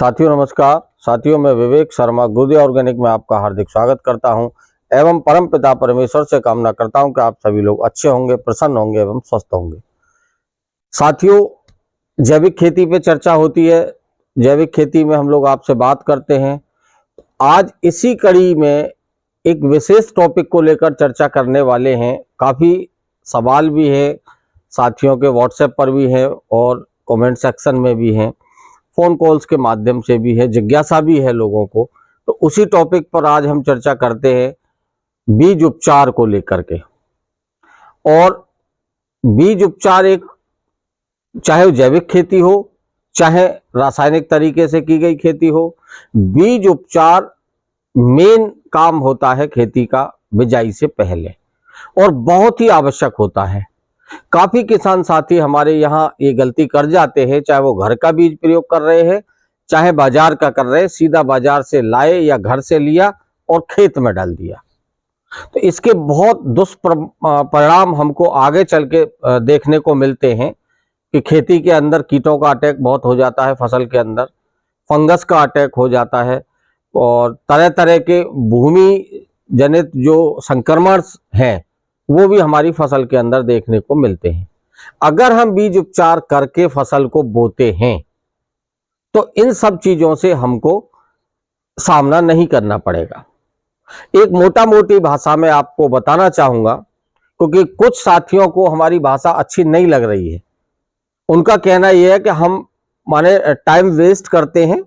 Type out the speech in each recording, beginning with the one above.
साथियों नमस्कार। साथियों मैं विवेक शर्मा गुरुदेव ऑर्गेनिक में आपका हार्दिक स्वागत करता हूं एवं परम पिता परमेश्वर से कामना करता हूं कि आप सभी लोग अच्छे होंगे, प्रसन्न होंगे एवं स्वस्थ होंगे। साथियों जैविक खेती पे चर्चा होती है, जैविक खेती में हम लोग आपसे बात करते हैं। आज इसी कड़ी में एक विशेष टॉपिक को लेकर चर्चा करने वाले हैं। काफ़ी सवाल भी है, साथियों के व्हाट्सएप पर भी है और कमेंट सेक्शन में भी हैं, फोन कॉल्स के माध्यम से भी है, जिज्ञासा भी है लोगों को। तो उसी टॉपिक पर आज हम चर्चा करते हैं बीज उपचार को लेकर के। और बीज उपचार एक, चाहे वो जैविक खेती हो चाहे रासायनिक तरीके से की गई खेती हो, बीज उपचार मेन काम होता है खेती का बिजाई से पहले और बहुत ही आवश्यक होता है। काफी किसान साथी हमारे यहाँ ये गलती कर जाते हैं, चाहे वो घर का बीज प्रयोग कर रहे हैं चाहे बाजार का कर रहे हैं, सीधा बाजार से लाए या घर से लिया और खेत में डाल दिया। तो इसके बहुत दुष्परिणाम हमको आगे चल के देखने को मिलते हैं कि खेती के अंदर कीटों का अटैक बहुत हो जाता है, फसल के अंदर फंगस का अटैक हो जाता है और तरह तरह के भूमि जनित जो संक्रमण हैं वो भी हमारी फसल के अंदर देखने को मिलते हैं। अगर हम बीज उपचार करके फसल को बोते हैं तो इन सब चीजों से हमको सामना नहीं करना पड़ेगा। एक मोटा मोटी भाषा में आपको बताना चाहूंगा, क्योंकि कुछ साथियों को हमारी भाषा अच्छी नहीं लग रही है। उनका कहना यह है कि हम माने टाइम वेस्ट करते हैं,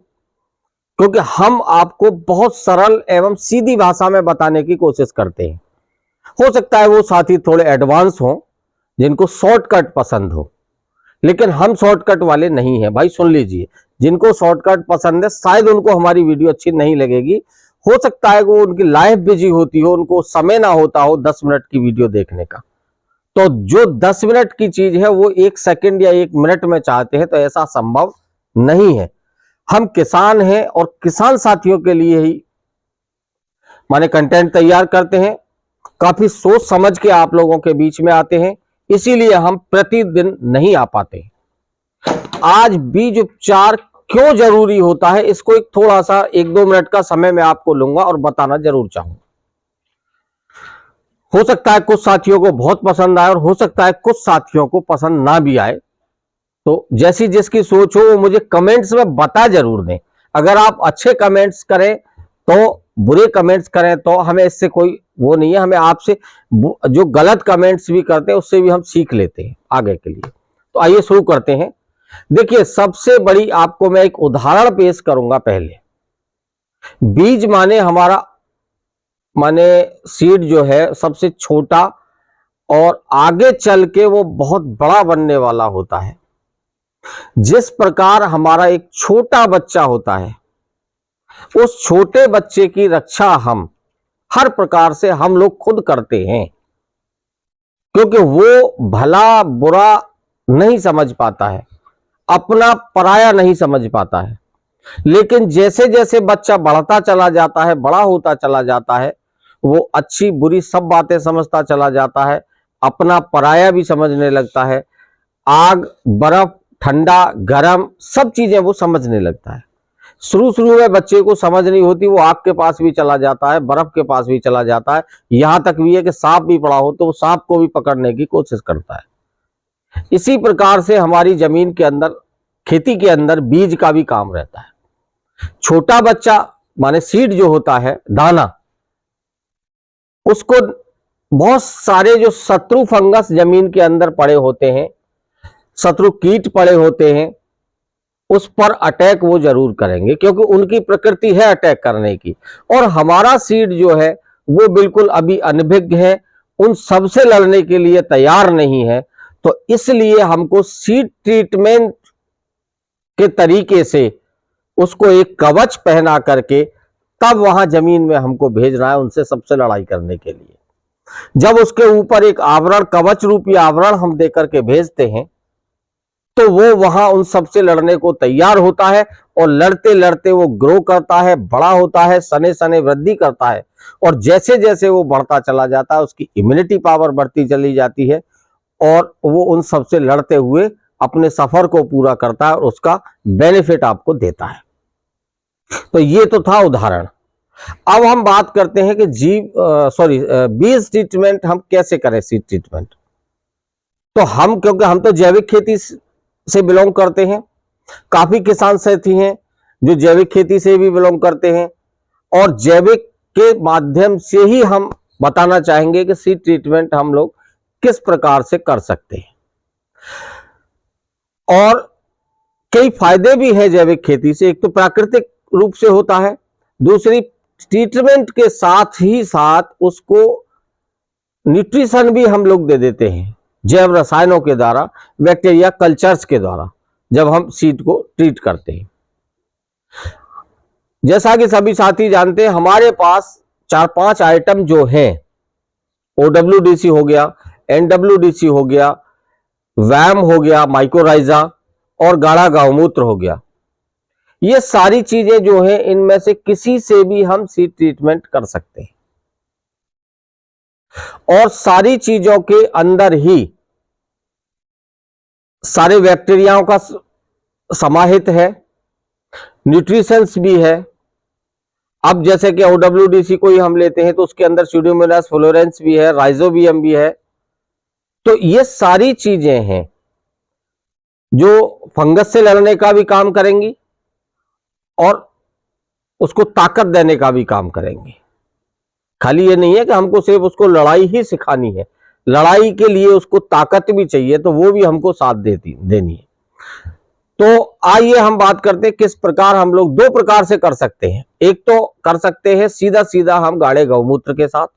क्योंकि हम आपको बहुत सरल एवं सीधी भाषा में बताने की कोशिश करते हैं। हो सकता है वो साथी थोड़े एडवांस हो, जिनको शॉर्टकट पसंद हो, लेकिन हम शॉर्टकट वाले नहीं हैं भाई। सुन लीजिए, जिनको शॉर्टकट पसंद है शायद उनको हमारी वीडियो अच्छी नहीं लगेगी। हो सकता है वो उनकी लाइफ बिजी होती हो, उनको समय ना होता हो 10 मिनट की वीडियो देखने का। तो जो 10 मिनट की चीज है वो 1 सेकंड या 1 मिनट में चाहते हैं, तो ऐसा संभव नहीं है। हम किसान हैं और किसान साथियों के लिए ही माने कंटेंट तैयार करते हैं। काफी सोच समझ के आप लोगों के बीच में आते हैं, इसीलिए हम प्रतिदिन नहीं आ पाते। आज बीज उपचार क्यों जरूरी होता है, इसको एक थोड़ा सा 1-2 मिनट का समय मैं आपको लूंगा और बताना जरूर चाहूंगा। हो सकता है कुछ साथियों को बहुत पसंद आए और हो सकता है कुछ साथियों को पसंद ना भी आए। तो जैसी जिसकी सोच हो वो मुझे कमेंट्स में बता जरूर दें। अगर आप अच्छे कमेंट्स करें तो, बुरे कमेंट्स करें तो हमें इससे कोई वो नहीं है। हमें आपसे जो गलत कमेंट्स भी करते हैं उससे भी हम सीख लेते हैं आगे के लिए। तो आइए शुरू करते हैं। देखिए, सबसे बड़ी आपको मैं एक उदाहरण पेश करूंगा। पहले बीज माने हमारा माने सीड जो है सबसे छोटा और आगे चल के वो बहुत बड़ा बनने वाला होता है। जिस प्रकार हमारा एक छोटा बच्चा होता है, उस छोटे बच्चे की रक्षा हम हर प्रकार से हम लोग खुद करते हैं, क्योंकि वो भला बुरा नहीं समझ पाता है, अपना पराया नहीं समझ पाता है। लेकिन जैसे जैसे बच्चा बढ़ता चला जाता है, बड़ा होता चला जाता है, वो अच्छी बुरी सब बातें समझता चला जाता है, अपना पराया भी समझने लगता है। आग बर्फ ठंडा गरम सब चीजें वो समझने लगता है। शुरू में बच्चे को समझ नहीं होती, वो आग के पास भी चला जाता है, बर्फ के पास भी चला जाता है, यहां तक भी है कि सांप भी पड़ा हो तो वो सांप को भी पकड़ने की कोशिश करता है। इसी प्रकार से हमारी जमीन के अंदर, खेती के अंदर बीज का भी काम रहता है। छोटा बच्चा माने सीड जो होता है, दाना, उसको बहुत सारे जो शत्रु फंगस जमीन के अंदर पड़े होते हैं, शत्रु कीट पड़े होते हैं, उस पर अटैक वो जरूर करेंगे, क्योंकि उनकी प्रकृति है अटैक करने की। और हमारा सीड जो है वो बिल्कुल अभी अनभिज्ञ है, उन सबसे लड़ने के लिए तैयार नहीं है। तो इसलिए हमको सीड ट्रीटमेंट के तरीके से उसको एक कवच पहना करके तब वहां जमीन में हमको भेजना है उनसे सबसे लड़ाई करने के लिए। जब उसके ऊपर एक आवरण, कवच रूपी आवरण हम देकर के भेजते हैं, तो वो वहां उन सबसे लड़ने को तैयार होता है और लड़ते लड़ते वो ग्रो करता है, बड़ा होता है, सने सने वृद्धि करता है। और जैसे जैसे वो बढ़ता चला जाता है उसकी इम्यूनिटी पावर बढ़ती चली जाती है और वो उन सबसे लड़ते हुए अपने सफर को पूरा करता है और उसका बेनिफिट आपको देता है। तो ये तो था उदाहरण। अब हम बात करते हैं कि बीज ट्रीटमेंट हम कैसे करें, सीड ट्रीटमेंट। तो हम, क्योंकि हम तो जैविक खेती से बिलोंग करते हैं, काफी किसान साथी हैं जो जैविक खेती से भी बिलोंग करते हैं, और जैविक के माध्यम से ही हम बताना चाहेंगे कि सीड ट्रीटमेंट हम लोग किस प्रकार से कर सकते हैं। और कई फायदे भी हैं जैविक खेती से। एक तो प्राकृतिक रूप से होता है, दूसरी ट्रीटमेंट के साथ ही साथ उसको न्यूट्रिशन भी हम लोग दे देते हैं जैव रसायनों के द्वारा, बैक्टीरिया कल्चर्स के द्वारा, जब हम सीड को ट्रीट करते हैं। जैसा कि सभी साथी जानते हैं, हमारे पास 4-5 आइटम जो हैं, OWDC हो गया, NWDC हो गया, वैम हो गया, माइकोराइजा और गाढ़ा गौमूत्र हो गया। ये सारी चीजें जो हैं, इनमें से किसी से भी हम सीड ट्रीटमेंट कर सकते हैं, और सारी चीजों के अंदर ही सारे बैक्टीरियाओं का समाहित है, न्यूट्रिशंस भी है। अब जैसे कि OWDC को ही हम लेते हैं तो उसके अंदर स्यूडोमोनास फ्लोरेंस भी है, राइजोबियम भी है। तो ये सारी चीजें हैं जो फंगस से लड़ने का भी काम करेंगी और उसको ताकत देने का भी काम करेंगे। खाली ये नहीं है कि हमको सिर्फ उसको लड़ाई ही सिखानी है, लड़ाई के लिए उसको ताकत भी चाहिए, तो वो भी हमको साथ देनी है। तो आइए हम बात करते हैं किस प्रकार हम लोग 2 प्रकार से कर सकते हैं। एक तो कर सकते हैं सीधा सीधा हम गाढ़े गौमूत्र के साथ,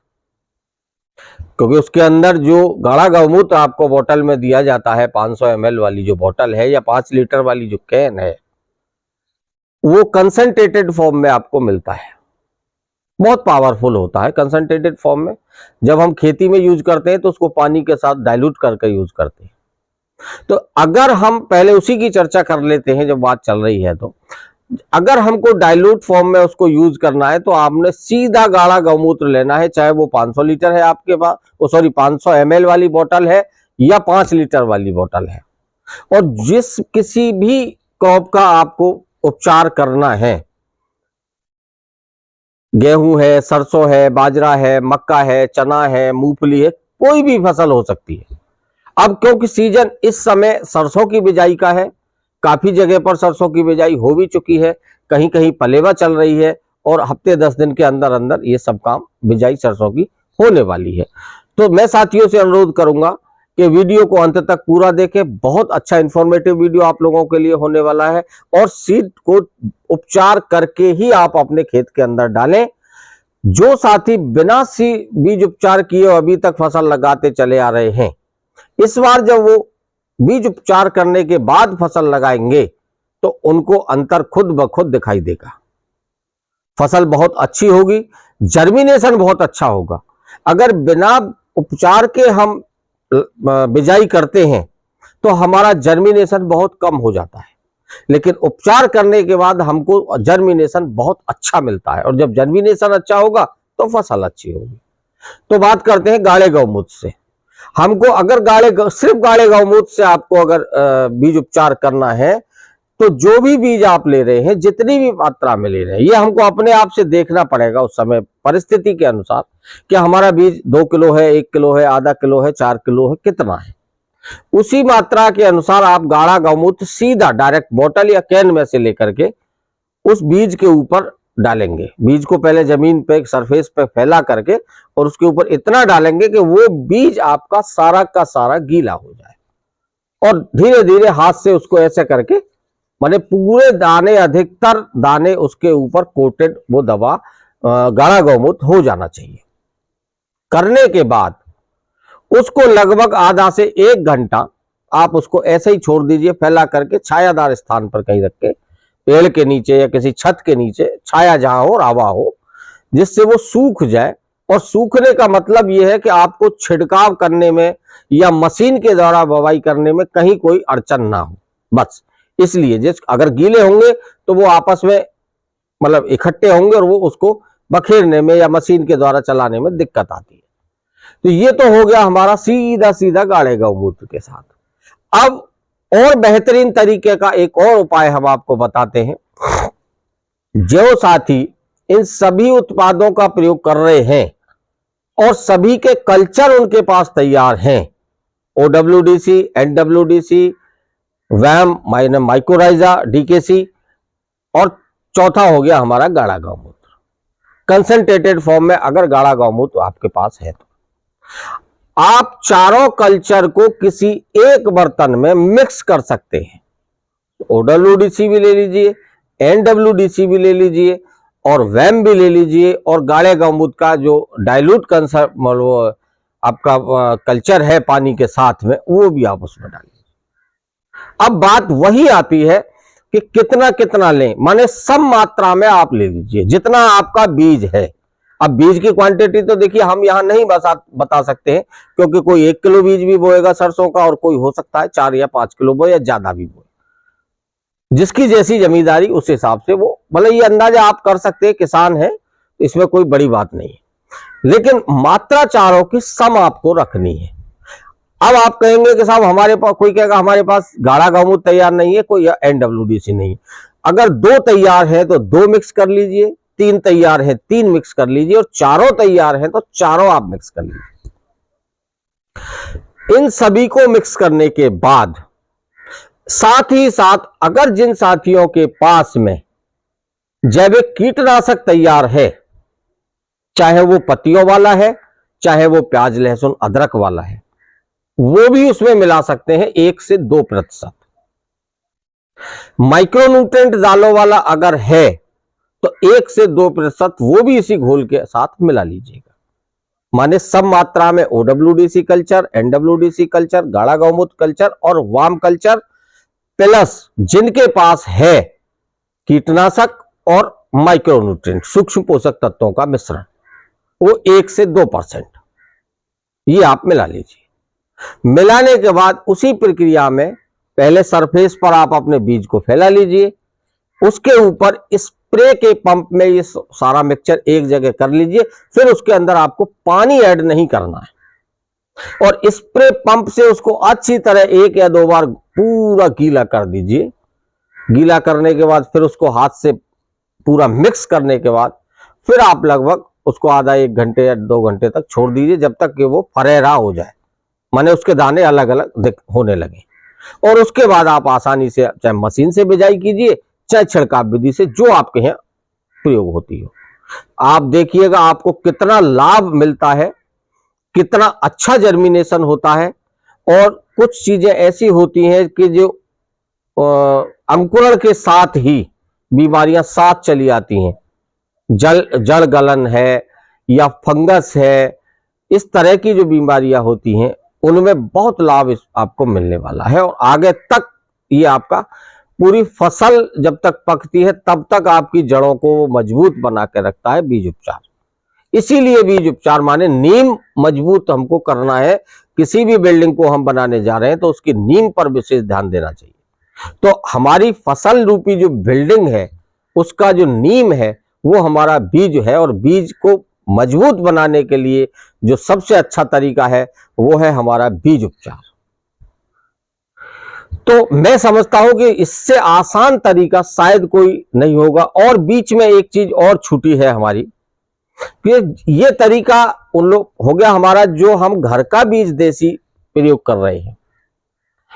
क्योंकि उसके अंदर जो गाढ़ा गौमूत्र आपको बोतल में दिया जाता है, 500 ml वाली जो बोतल है या 5 लीटर वाली जो कैन है, वो कंसंट्रेटेड फॉर्म में आपको मिलता है। बहुत पावरफुल होता है कंसंट्रेटेड फॉर्म में। जब हम खेती में यूज करते हैं तो उसको पानी के साथ डाइल्यूट करके यूज करते हैं। तो अगर हम पहले उसी की चर्चा कर लेते हैं जब बात चल रही है, तो अगर हमको डाइल्यूट फॉर्म में उसको यूज करना है तो आपने सीधा गाढ़ा गौमूत्र लेना है, चाहे वो 500 लीटर है आपके पास, 500 ml वाली बोतल है या 5 लीटर वाली बोतल है। और जिस किसी भी क्रॉप का आपको उपचार करना है, गेहूं है, सरसों है, बाजरा है, मक्का है, चना है, मूंगफली है, कोई भी फसल हो सकती है। अब क्योंकि सीजन इस समय सरसों की बिजाई का है, काफी जगह पर सरसों की बिजाई हो भी चुकी है, कहीं कहीं पलेवा चल रही है, और हफ्ते 10 दिन के अंदर अंदर ये सब काम बिजाई सरसों की होने वाली है। तो मैं साथियों से अनुरोध करूंगा कि वीडियो को अंत तक पूरा देखें। बहुत अच्छा इंफॉर्मेटिव वीडियो आप लोगों के लिए होने वाला है, और सीड को उपचार करके ही आप अपने खेत के अंदर डालें। जो साथी बिना बीज उपचार किए अभी तक फसल लगाते चले आ रहे हैं, इस बार जब वो बीज उपचार करने के बाद फसल लगाएंगे तो उनको अंतर खुद ब खुद दिखाई देगा। फसल बहुत अच्छी होगी, जर्मिनेशन बहुत अच्छा होगा। अगर बिना उपचार के हम बिजाई करते हैं तो हमारा जर्मिनेशन बहुत कम हो जाता है, लेकिन उपचार करने के बाद हमको जर्मिनेशन बहुत अच्छा मिलता है, और जब जर्मिनेशन अच्छा होगा तो फसल अच्छी होगी। तो बात करते हैं गाढ़े गौमूत्र से। हमको अगर सिर्फ गाढ़े गौमूत्र से आपको अगर बीज उपचार करना है, तो जो भी बीज आप ले रहे हैं, जितनी भी मात्रा में ले रहे हैं, ये हमको अपने आप से देखना पड़ेगा उस समय परिस्थिति के अनुसार कि हमारा बीज 2 किलो है, 1 किलो है, आधा किलो है, 4 किलो है, कितना है। उसी मात्रा के अनुसार आप गाढ़ा गौमूत्र सीधा डायरेक्ट बोतल या कैन में से लेकर के उस बीज के ऊपर डालेंगे। बीज को पहले जमीन पे सरफेस पे फैला करके और उसके ऊपर इतना डालेंगे कि वो बीज आपका सारा का सारा गीला हो जाए, और धीरे धीरे हाथ से उसको ऐसे करके, माने पूरे दाने, अधिकतर दाने उसके ऊपर कोटेड वो दवा गाढ़ा गौमूत्र हो जाना चाहिए। करने के बाद उसको लगभग आधा से 1 घंटा आप उसको ऐसे ही छोड़ दीजिए, फैला करके छायादार स्थान पर कहीं रख के, पेड़ के नीचे या किसी छत के नीचे, छाया जहां हो, हवा हो, जिससे वो सूख जाए। और सूखने का मतलब यह है कि आपको छिड़काव करने में या मशीन के द्वारा बवाई करने में कहीं कोई अड़चन ना हो, बस इसलिए। अगर गीले होंगे तो वो आपस में मतलब इकट्ठे होंगे और वो उसको बखेरने में या मशीन के द्वारा चलाने में दिक्कत आती है। तो ये तो हो गया हमारा सीधा सीधा गाढ़े गौमूत्र के साथ। अब और बेहतरीन तरीके का एक और उपाय हम आपको बताते हैं। जो साथी इन सभी उत्पादों का प्रयोग कर रहे हैं और सभी के कल्चर उनके पास तैयार हैं, OWDC, NWDC, VAM minus mycorrhiza, DKC, और चौथा हो गया हमारा गाढ़ा गौमूत्र कंसंट्रेटेड फॉर्म में। अगर गाढ़ा गौमूत्र आपके पास है तो आप चारों कल्चर को किसी एक बर्तन में मिक्स कर सकते हैं। OWDC भी ले लीजिए, NWDC भी ले लीजिए और वैम भी ले लीजिए, और गाढ़े गौमूत्र का जो डाइल्यूट आपका कल्चर है पानी के साथ में, वो भी आप उसमें डालिए। अब बात वही आती है कि कितना कितना लें, माने सम मात्रा में आप ले लीजिए जितना आपका बीज है। अब बीज की क्वांटिटी तो देखिए हम यहां नहीं बता सकते हैं, क्योंकि कोई 1 किलो बीज भी बोएगा सरसों का और कोई हो सकता है 4 या 5 किलो बोए या ज्यादा भी बोए। जिसकी जैसी जमींदारी उस हिसाब से वो, भले ये अंदाजा आप कर सकते हैं, किसान है इसमें कोई बड़ी बात नहीं है, लेकिन मात्रा चारों की सम आपको रखनी है। अब आप कहेंगे कि साहब हमारे पास, कोई कहेगा हमारे पास गाढ़ा गौमूत्र तैयार नहीं है, कोई NWDC नहीं। अगर 2 तैयार है तो 2 मिक्स कर लीजिए, 3 तैयार है 3 मिक्स कर लीजिए, और चारों तैयार है तो चारों आप मिक्स कर लीजिए। इन सभी को मिक्स करने के बाद साथ ही साथ अगर जिन साथियों के पास में जैविक कीटनाशक तैयार है, चाहे वो पत्तियों वाला है, चाहे वो प्याज लहसुन अदरक वाला है, वो भी उसमें मिला सकते हैं 1 से 2%। माइक्रोन्यूट्रेंट दालों वाला अगर है तो 1 से 2% वो भी इसी घोल के साथ मिला लीजिएगा। माने सब मात्रा में OWDC कल्चर, NWDC कल्चर, गाढ़ा गौमूत्र कल्चर और वाम कल्चर, प्लस जिनके पास है कीटनाशक और माइक्रोन्यूट्रेंट सूक्ष्म पोषक तत्वों का मिश्रण, वो 1 से 2% ये आप मिला लीजिए। मिलाने के बाद उसी प्रक्रिया में पहले सरफेस पर आप अपने बीज को फैला लीजिए, उसके ऊपर स्प्रे के पंप में ये सारा मिक्सचर एक जगह कर लीजिए। फिर उसके अंदर आपको पानी ऐड नहीं करना है और स्प्रे पंप से उसको अच्छी तरह 1 या 2 बार पूरा गीला कर दीजिए। गीला करने के बाद फिर उसको हाथ से पूरा मिक्स करने के बाद फिर आप लगभग उसको आधा 1 घंटे या 2 घंटे तक छोड़ दीजिए, जब तक कि वो फरेरा हो जाए, माने उसके दाने अलग अलग होने लगे। और उसके बाद आप आसानी से चाहे मशीन से बिजाई कीजिए, चाहे छिड़काव विधि से, जो आपके यहाँ प्रयोग होती हो। आप देखिएगा आपको कितना लाभ मिलता है, कितना अच्छा जर्मिनेशन होता है। और कुछ चीजें ऐसी होती हैं कि जो अंकुरण के साथ ही बीमारियां साथ चली आती हैं, जड़ गलन है या फंगस है, इस तरह की जो बीमारियां होती हैं उनमें बहुत लाभ आपको मिलने वाला है। और आगे तक ये आपका पूरी फसल जब तक पकती है तब तक आपकी जड़ों को मजबूत बना के रखता है बीज उपचार। इसीलिए बीज उपचार माने नींव मजबूत हमको करना है। किसी भी बिल्डिंग को हम बनाने जा रहे हैं तो उसकी नींव पर विशेष ध्यान देना चाहिए। तो हमारी फसल रूपी जो बिल्डिंग है उसका जो नींव है वो हमारा बीज है, और बीज को मजबूत बनाने के लिए जो सबसे अच्छा तरीका है वो है हमारा बीज उपचार। तो मैं समझता हूं कि इससे आसान तरीका शायद कोई नहीं होगा। और बीच में एक चीज और छूटी है हमारी, कि ये तरीका उन लोग हो गया हमारा जो हम घर का बीज देसी प्रयोग कर रहे हैं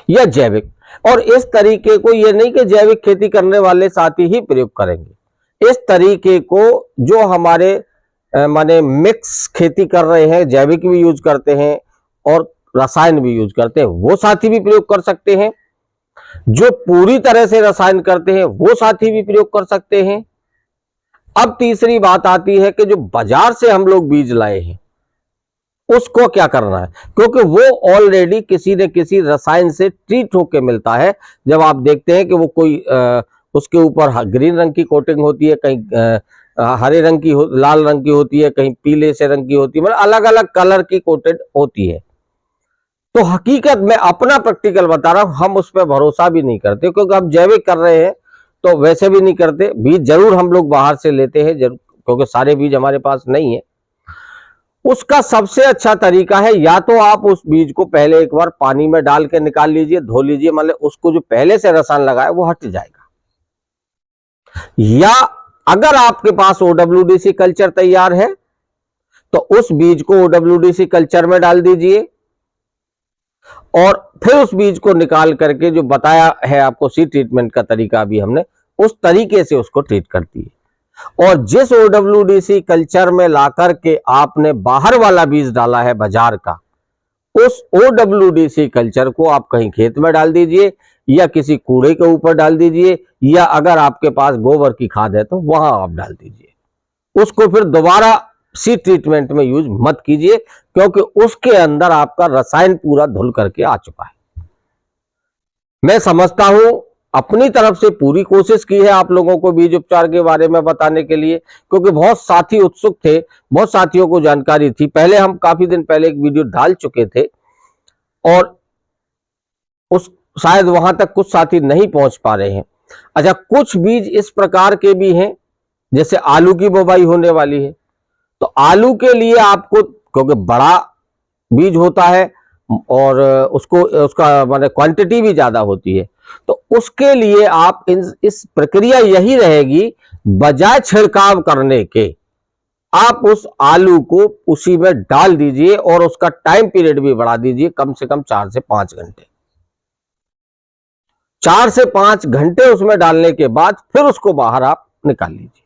या जैविक। और इस तरीके को ये नहीं कि जैविक खेती करने वाले साथी ही प्रयोग करेंगे, इस तरीके को जो हमारे माने मिक्स खेती कर रहे हैं, जैविक भी यूज करते हैं और रसायन भी यूज करते हैं, वो साथी भी प्रयोग कर सकते हैं। जो पूरी तरह से रसायन करते हैं वो साथी भी प्रयोग कर सकते हैं। अब तीसरी बात आती है कि जो बाजार से हम लोग बीज लाए हैं उसको क्या करना है, क्योंकि वो ऑलरेडी किसी न किसी रसायन से ट्रीट होके मिलता है। जब आप देखते हैं कि वो कोई उसके ऊपर ग्रीन रंग की कोटिंग होती है, कहीं हरे रंग की लाल रंग की होती है, कहीं पीले से रंग की होती है, मतलब अलग अलग कलर की कोटेड होती है। तो हकीकत में अपना प्रैक्टिकल बता रहा हूं, हम उस पर भरोसा भी नहीं करते, क्योंकि हम जैविक कर रहे हैं तो वैसे भी नहीं करते। बीज जरूर हम लोग बाहर से लेते हैं जरूर, क्योंकि सारे बीज हमारे पास नहीं है। उसका सबसे अच्छा तरीका है या तो आप उस बीज को पहले एक बार पानी में डाल के निकाल लीजिए, धो लीजिए, मतलब उसको जो पहले से रसायन लगा है वो हट जाएगा। या अगर आपके पास OWDC कल्चर तैयार है तो उस बीज को OWDC कल्चर में डाल दीजिए और फिर उस बीज को निकाल करके, जो बताया है आपको सीड ट्रीटमेंट का तरीका भी हमने, उस तरीके से उसको ट्रीट करती है। और जिस OWDC कल्चर में लाकर के आपने बाहर वाला बीज डाला है बाजार का, उस OWDC कल्चर को आप कहीं खेत में डाल दीजिए या किसी कूड़े के ऊपर डाल दीजिए, या अगर आपके पास गोबर की खाद है तो वहां आप डाल दीजिए। उसको फिर दोबारा सीड ट्रीटमेंट में यूज मत कीजिए, क्योंकि उसके अंदर आपका रसायन पूरा धुल करके आ चुका है। मैं समझता हूं अपनी तरफ से पूरी कोशिश की है आप लोगों को बीज उपचार के बारे में बताने के लिए, क्योंकि बहुत साथी उत्सुक थे, बहुत साथियों को जानकारी थी। पहले हम काफी दिन पहले एक वीडियो डाल चुके थे और उस शायद वहां तक कुछ साथी नहीं पहुंच पा रहे हैं। अच्छा, कुछ बीज इस प्रकार के भी हैं, जैसे आलू की बुवाई होने वाली है, तो आलू के लिए आपको, क्योंकि बड़ा बीज होता है और उसका माने क्वांटिटी भी ज्यादा होती है, तो उसके लिए आप इस प्रक्रिया यही रहेगी, बजाय छिड़काव करने के आप उस आलू को उसी में डाल दीजिए और उसका टाइम पीरियड भी बढ़ा दीजिए, कम से कम 4 से 5 घंटे। 4 से 5 घंटे उसमें डालने के बाद फिर उसको बाहर आप निकाल लीजिए।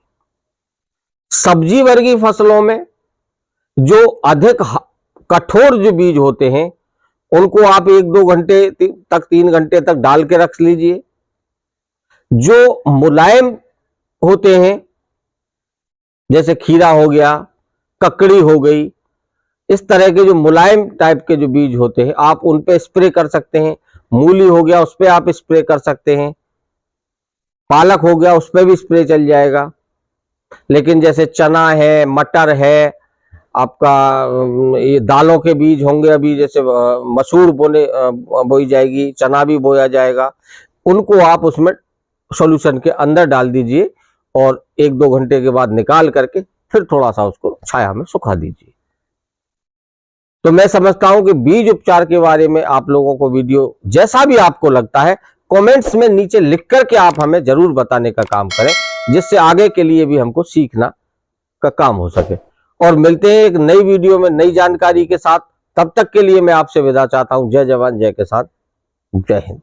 सब्जी वर्गीय फसलों में जो अधिक कठोर जो बीज होते हैं उनको आप 1-2 घंटे तक, 3 घंटे तक डाल के रख लीजिए। जो मुलायम होते हैं, जैसे खीरा हो गया, ककड़ी हो गई, इस तरह के जो मुलायम टाइप के जो बीज होते हैं आप उन पे स्प्रे कर सकते हैं। मूली हो गया, उस पे आप स्प्रे कर सकते हैं। पालक हो गया, उस पे भी स्प्रे चल जाएगा। लेकिन जैसे चना है, मटर है, आपका ये दालों के बीज होंगे, अभी जैसे मसूर बोई जाएगी, चना भी बोया जाएगा, उनको आप उसमें सॉल्यूशन के अंदर डाल दीजिए और 1-2 घंटे के बाद निकाल करके फिर थोड़ा सा उसको छाया में सुखा दीजिए। तो मैं समझता हूं कि बीज उपचार के बारे में आप लोगों को वीडियो जैसा भी आपको लगता है कमेंट्स में नीचे लिख करके आप हमें जरूर बताने का काम करें, जिससे आगे के लिए भी हमको सीखना का काम हो सके। और मिलते हैं एक नई वीडियो में नई जानकारी के साथ। तब तक के लिए मैं आपसे विदा चाहता हूं। जय जवान जय किसान, जय हिंद।